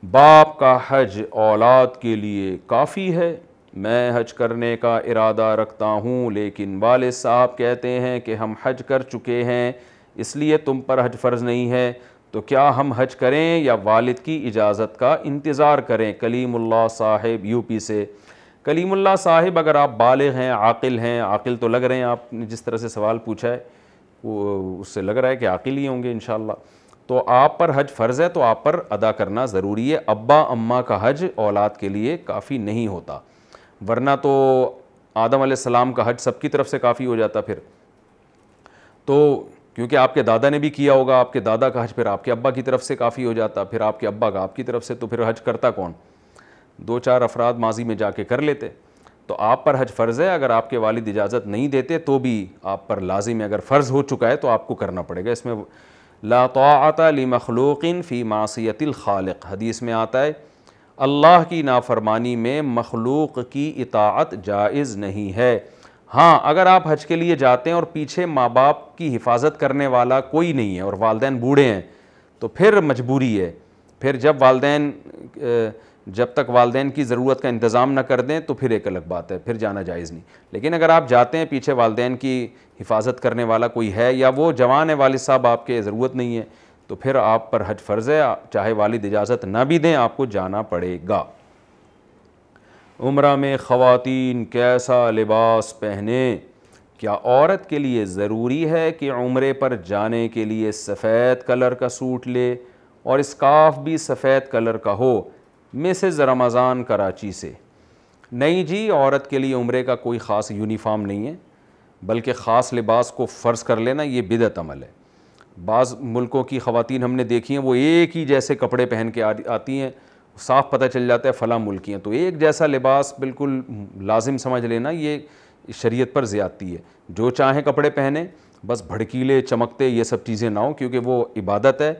باپ کا حج اولاد کے لیے کافی ہے؟ میں حج کرنے کا ارادہ رکھتا ہوں لیکن والد صاحب کہتے ہیں کہ ہم حج کر چکے ہیں اس لیے تم پر حج فرض نہیں ہے، تو کیا ہم حج کریں یا والد کی اجازت کا انتظار کریں؟ کلیم اللہ صاحب یو پی سے۔ کلیم اللہ صاحب، اگر آپ بالغ ہیں، عاقل تو لگ رہے ہیں، آپ نے جس طرح سے سوال پوچھا ہے وہ اس سے لگ رہا ہے کہ عاقل ہی ہوں گے انشاءاللہ، تو آپ پر حج فرض ہے تو آپ پر ادا کرنا ضروری ہے۔ ابا اماں کا حج اولاد کے لیے کافی نہیں ہوتا، ورنہ تو آدم علیہ السلام کا حج سب کی طرف سے کافی ہو جاتا پھر تو، کیونکہ آپ کے دادا نے بھی کیا ہوگا، آپ کے دادا کا حج پھر آپ کے ابا کی طرف سے کافی ہو جاتا، پھر آپ کے ابا کا آپ کی طرف سے، تو پھر حج کرتا کون؟ 2-4 افراد ماضی میں جا کے کر لیتے۔ تو آپ پر حج فرض ہے، اگر آپ کے والد اجازت نہیں دیتے تو بھی آپ پر لازم ہے، اگر فرض ہو چکا ہے تو آپ کو کرنا پڑے گا۔ اس میں لا طاعۃ لمخلوق فی معصیۃ الخالق، حدیث میں آتا ہے اللہ کی نافرمانی میں مخلوق کی اطاعت جائز نہیں ہے۔ ہاں، اگر آپ حج کے لیے جاتے ہیں اور پیچھے ماں باپ کی حفاظت کرنے والا کوئی نہیں ہے اور والدین بوڑھے ہیں تو پھر مجبوری ہے، پھر جب تک والدین کی ضرورت کا انتظام نہ کر دیں تو پھر ایک الگ بات ہے، پھر جانا جائز نہیں۔ لیکن اگر آپ جاتے ہیں پیچھے والدین کی حفاظت کرنے والا کوئی ہے یا وہ جوان ہے، والد صاحب آپ کے ضرورت نہیں ہے، تو پھر آپ پر حج فرض ہے، چاہے والد اجازت نہ بھی دیں آپ کو جانا پڑے گا۔ عمرہ میں خواتین کیسا لباس پہنیں؟ کیا عورت کے لیے ضروری ہے کہ عمرے پر جانے کے لیے سفید کلر کا سوٹ لے اور اسکارف بھی سفید کلر کا ہو؟ مسز رمضان کراچی سے۔ نہیں جی، عورت کے لیے عمرے کا کوئی خاص یونیفارم نہیں ہے، بلکہ خاص لباس کو فرض کر لینا یہ بدعت عمل ہے۔ بعض ملکوں کی خواتین ہم نے دیکھی ہیں، وہ ایک ہی جیسے کپڑے پہن کے آتی ہیں، صاف پتہ چل جاتا ہے فلاں ملک کی ہیں، تو ایک جیسا لباس بالکل لازم سمجھ لینا یہ شریعت پر زیادتی ہے۔ جو چاہیں کپڑے پہنیں، بس بھڑکیلے چمکتے یہ سب چیزیں نہ ہوں، کیونکہ وہ عبادت ہے۔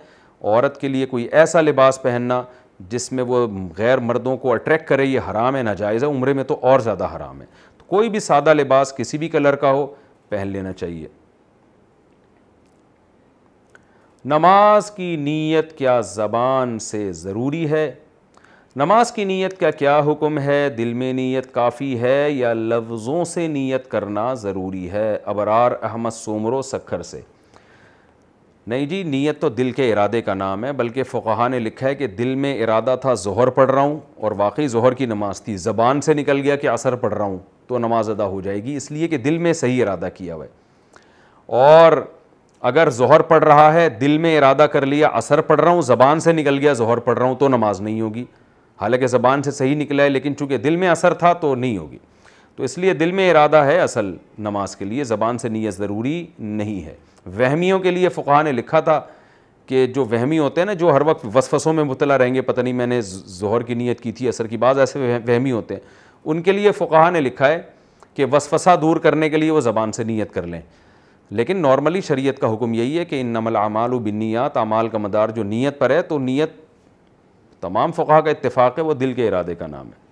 عورت کے لیے کوئی ایسا لباس پہننا جس میں وہ غیر مردوں کو اٹریکٹ کرے یہ حرام ہے، ناجائز ہے، عمرے میں تو اور زیادہ حرام ہے۔ تو کوئی بھی سادہ لباس کسی بھی کلر کا ہو پہن لینا چاہیے۔ نماز کی نیت کیا زبان سے ضروری ہے؟ نماز کی نیت کا کیا حکم ہے؟ دل میں نیت کافی ہے یا لفظوں سے نیت کرنا ضروری ہے؟ ابرار احمد سومرو سکھر سے۔ نہیں جی، نیت تو دل کے ارادے کا نام ہے، بلکہ فقہا نے لکھا ہے کہ دل میں ارادہ تھا ظہر پڑھ رہا ہوں اور واقعی ظہر کی نماز تھی، زبان سے نکل گیا کہ عصر پڑھ رہا ہوں تو نماز ادا ہو جائے گی، اس لیے کہ دل میں صحیح ارادہ کیا ہوا ہے۔ اور اگر ظہر پڑھ رہا ہے، دل میں ارادہ کر لیا عصر پڑھ رہا ہوں، زبان سے نکل گیا ظہر پڑھ رہا ہوں، تو نماز نہیں ہوگی، حالانکہ زبان سے صحیح نکلا ہے لیکن چونکہ دل میں اثر تھا تو نہیں ہوگی۔ تو اس لیے دل میں ارادہ ہے اصل نماز کے لیے، زبان سے نیت ضروری نہیں ہے۔ وہمیوں کے لیے فقہا نے لکھا تھا کہ جو وہمی ہوتے ہیں نا، جو ہر وقت وسوسوں میں مبتلا رہیں گے، پتہ نہیں میں نے ظہر کی نیت کی تھی عصر کی، بعض ایسے وہمی ہوتے ہیں، ان کے لیے فقہا نے لکھا ہے کہ وسوسہ دور کرنے کے لیے وہ زبان سے نیت کر لیں۔ لیکن نارملی شریعت کا حکم یہی ہے کہ انما الاعمال بالنیات، اعمال کا مدار جو نیت پر ہے، تو نیت تمام فقہا کا اتفاق ہے وہ دل کے ارادے کا نام ہے۔